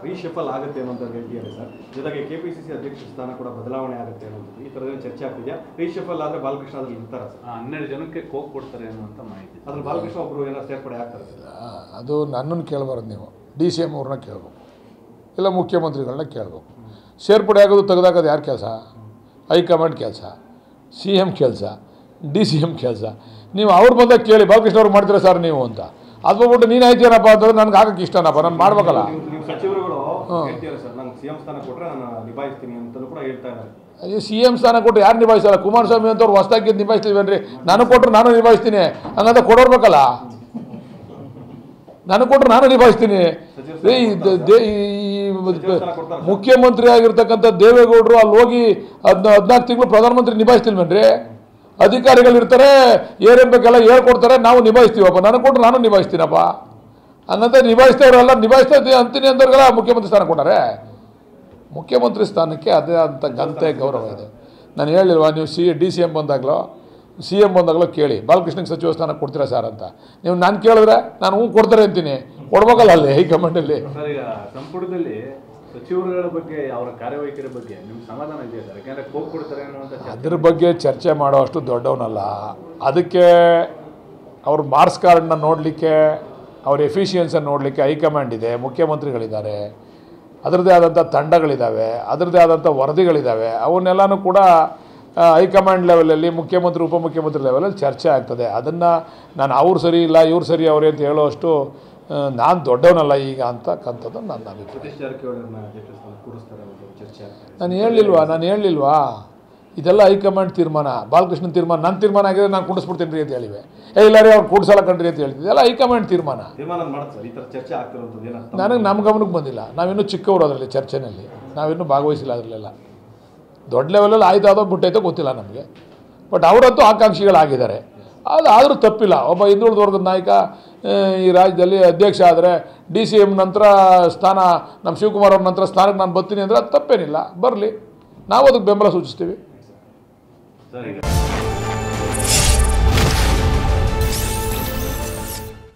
Reshuffle ಆಗುತ್ತೆ ಅನ್ನೋಂತ ಹೇಳ್ತಿದ್ದಾರೆ sir. ಜೊತೆಗೆ ಕೆಪಿಸಿಸಿ ಅಧ್ಯಕ್ಷ ಸ್ಥಾನ ಕೂಡ ಬದಲಾವಣೆ ಆಗುತ್ತೆ ಅನ್ನೋದು ಈ ಥರದ ಚರ್ಚೆ ಆಗ್ತಿದೆಯಾ? ರೀಶಫಲ್ ಆದರೆ ಬಾಲಕೃಷ್ಣ ಅದ್ರಲ್ಲಿ ಇರ್ತಾರೆ ಸರ್. 12 ಜನಕ್ಕೆ ಕೋಕ್ ಕೊಡ್ತಾರೆ ಅನ್ನುವಂಥ ಮಾಹಿತಿ. ಅದ್ರಲ್ಲಿ ಬಾಲಕೃಷ್ಣ ಒಬ್ಬರು ಏನೋ ಸೇರ್ಪಡೆ ಆಗ್ತಾರೆ ಸರ್. ಅದು ನನ್ನನ್ನು ಕೇಳಬಾರ್ದು, ನೀವು DCM ಅವ್ರನ್ನ ಕೇಳಬೇಕು, ಇಲ್ಲ ಮುಖ್ಯಮಂತ್ರಿಗಳನ್ನ ಕೇಳಬೇಕು. ಸೇರ್ಪಡೆ ಆಗೋದು ತೆಗೆದಾಕೋದು ಯಾರ ಕೆಲಸ? ಹೈಕಮಾಂಡ್ ಕೆಲಸ, CM ಕೆಲಸ, DCM ಕೆಲಸ. ನೀವು ಅವ್ರು ಬಂದಾಗ ಕೇಳಿ ಬಾಲಕೃಷ್ಣ ಅವ್ರು ಮಾಡ್ತೀರಾ ಸರ್ ನೀವು ಅಂತ. ಅದು ಬಂದ್ಬಿಟ್ಟು ನೀನು ಆಯ್ತೇನಪ್ಪ ಅಂತಂದ್ರೆ ನನಗೆ ಆಗಕ್ಕೆ ಇಷ್ಟನಪ್ಪ, ನಾನು ಮಾಡ್ಬೇಕಲ್ಲ. ನೀವು ಸಚಿವರುಗಳು ಹೇಳ್ತೀರಾ ಸರ್, ನಂಗೆ CM ಸ್ಥಾನ ಕೊಟ್ಟರೆ ನಾನು ನಿಭಾಯಿಸ್ತೀನಿ ಅಂತಲೂ ಕೂಡ ಹೇಳ್ತಾ ಇದ್ದಾರೆ. ಅಯ್ಯೋ CM ಸ್ಥಾನ ಕೊಟ್ಟರೆ ಯಾರು ನಿಭಾಯಿಸಲ್ಲ? ಕುಮಾರಸ್ವಾಮಿ ಅಂತವ್ರು ಹೊಸ್ದಾಗಿ ನಿಭಾಯಿಸ್ತೀವೇನ್ರಿ? ನನಗೆ ಕೊಟ್ಟರು ನಾನು ನಿಭಾಯಿಸ್ತೀನಿ, ಹಂಗಂತ ಕೊಡೋರ್ಬೇಕಲ್ಲ. ನನಗೆ ಕೊಟ್ಟರು ನಾನು ನಿಭಾಯಿಸ್ತೀನಿ. ಮುಖ್ಯಮಂತ್ರಿ ಆಗಿರ್ತಕ್ಕಂಥ ದೇವೇಗೌಡರು ಅಲ್ಲಿ ಹೋಗಿ 14 ತಿಂಗಳು ಪ್ರಧಾನಮಂತ್ರಿ ನಿಭಾಯಿಸ್ತಿಲ್ವೇನ್ರಿ? ಅಧಿಕಾರಿಗಳಿರ್ತಾರೆ, ಏನೇನು ಬೇಕೆಲ್ಲ ಹೇಳ್ಕೊಡ್ತಾರೆ, ನಾವು ನಿಭಾಯಿಸ್ತೀವಪ್ಪ. ನನಗೆ ಕೊಟ್ಟರು ನಾನು ನಿಭಾಯಿಸ್ತೀನಪ್ಪ, ಹಂಗಂತ ನಿಭಾಯಿಸ್ತವ್ರೆಲ್ಲ ನಿಭಾಯಿಸ್ತಾ ಅಂತೀನಿ ಅಂದವ್ರಿಗೆಲ್ಲ ಮುಖ್ಯಮಂತ್ರಿ ಸ್ಥಾನ ಕೊಟ್ಟಾರೆ. ಮುಖ್ಯಮಂತ್ರಿ ಸ್ಥಾನಕ್ಕೆ ಅದೇ ಅಂತ ಘನತೆ ಗೌರವ ಇದೆ. ನಾನು ಹೇಳಿಲ್ವಾ, ನೀವು DCM ಬಂದಾಗಲೋ CM ಬಂದಾಗಲೋ ಕೇಳಿ ಬಾಲಕೃಷ್ಣಗೆ ಸಚಿವ ಸ್ಥಾನ ಕೊಡ್ತೀರಾ ಸರ್ ಅಂತ. ನೀವು ನಾನು ಕೇಳಿದ್ರೆ ನಾನು ಹ್ಞೂ ಕೊಡ್ತಾರೆ ಅಂತೀನಿ, ಕೊಡ್ಬೇಕಲ್ಲ ಅಲ್ಲಿ ಹೈಕಮಾಂಡಲ್ಲಿ. ಸರ್, ಈಗ ಸಂಪುಟದಲ್ಲಿ ಸಚಿವರುಗಳ ಬಗ್ಗೆ ಅವರ ಕಾರ್ಯವೈಖರಿ ಬಗ್ಗೆ ನಿಮ್ಗೆ ಸಮಾಧಾನ ಇದೆ ಸರ್? ಯಾಕೆಂದರೆ ಕೋಕ್ ಕೊಡ್ತಾರೆ ಅನ್ನುವಂಥ ಅದ್ರ ಬಗ್ಗೆ ಚರ್ಚೆ ಮಾಡೋ ಅಷ್ಟು ದೊಡ್ಡವನಲ್ಲ. ಅದಕ್ಕೆ ಅವ್ರ ಮಾರ್ಕ್ಸ್ ಕಾರ್ಡನ್ನ ನೋಡಲಿಕ್ಕೆ, ಅವ್ರ ಎಫಿಷಿಯನ್ಸನ್ನು ನೋಡಲಿಕ್ಕೆ ಹೈಕಮಾಂಡ್ ಇದೆ, ಮುಖ್ಯಮಂತ್ರಿಗಳಿದ್ದಾರೆ, ಅದರದ್ದೇ ಆದಂಥ ತಂಡಗಳಿದ್ದಾವೆ, ಅದರದ್ದೇ ಆದಂಥ ವರದಿಗಳಿದ್ದಾವೆ. ಅವನ್ನೆಲ್ಲನೂ ಕೂಡ ಹೈಕಮಾಂಡ್ ಲೆವೆಲಲ್ಲಿ, ಮುಖ್ಯಮಂತ್ರಿ ಉಪಮುಖ್ಯಮಂತ್ರಿ ಲೆವೆಲಲ್ಲಿ ಚರ್ಚೆ ಆಗ್ತದೆ. ಅದನ್ನು ನಾನು ಅವ್ರು ಸರಿ ಇಲ್ಲ ಇವ್ರು ಸರಿ ಅವರೇ ಅಂತ ಹೇಳೋಷ್ಟು ನಾನು ದೊಡ್ಡವನಲ್ಲ ಈಗ ಅಂತಕ್ಕಂಥದ್ದು ನನ್ನ ಅಭಿಪ್ರಾಯ. ನಾನು ಹೇಳಲಿಲ್ವಾ ಇದೆಲ್ಲ ಹೈಕಮಾಂಡ್ ತೀರ್ಮಾನ, ಬಾಲಕೃಷ್ಣನ ತೀರ್ಮಾನ. ನನ್ನ ತೀರ್ಮಾನ ಆಗಿದ್ರೆ ನಾನು ಕುಡಿಸ್ಬಿಡ್ತೀನಿ ರೀ ಅಂತ ಹೇಳಿವೆ. ಇಲ್ಲ ರೀ ಅವ್ರು ಕೂಡಿಸಲ್ಲ ಕಂಡ್ರಿ ಅಂತ ಹೇಳ್ತಿದ್ದೆ. ಎಲ್ಲ ಹೈಕಮಾಂಡ್ ತೀರ್ಮಾನ. ನನಗೆ ನಮ್ಮ ಗಮನಕ್ಕೆ ಬಂದಿಲ್ಲ. ನಾವಿನ್ನೂ ಚಿಕ್ಕವರು ಅದರಲ್ಲಿ ಚರ್ಚೆನಲ್ಲಿ, ನಾವಿನ್ನೂ ಭಾಗವಹಿಸಿಲ್ಲ ಅದರಲ್ಲೆಲ್ಲ. ದೊಡ್ಡ ಲೆವೆಲಲ್ಲಿ ಆಯ್ತಾದೋ ಬಿಟ್ಟೈತೋ ಗೊತ್ತಿಲ್ಲ ನಮಗೆ. ಬಟ್ ಅವರಂತೂ ಆಕಾಂಕ್ಷಿಗಳಾಗಿದ್ದಾರೆ. ಅದಾದರೂ ತಪ್ಪಿಲ್ಲ. ಒಬ್ಬ ಹಿಂದುಳಿದ ವರ್ಗದ ನಾಯಕ ಈ ರಾಜ್ಯದಲ್ಲಿ ಅಧ್ಯಕ್ಷ ಆದರೆ DCM ನಂತರ ಸ್ಥಾನ ನಮ್ಮ ಶಿವಕುಮಾರ್ ಅವ್ರ ನಂತರ ಸ್ಥಾನಕ್ಕೆ ನಾನು ಬರ್ತೀನಿ ಅಂದರೆ ಅದು ತಪ್ಪೇನಿಲ್ಲ, ಬರಲಿ, ನಾವು ಅದಕ್ಕೆ ಬೆಂಬಲ ಸೂಚಿಸ್ತೀವಿ. ಸರಿ.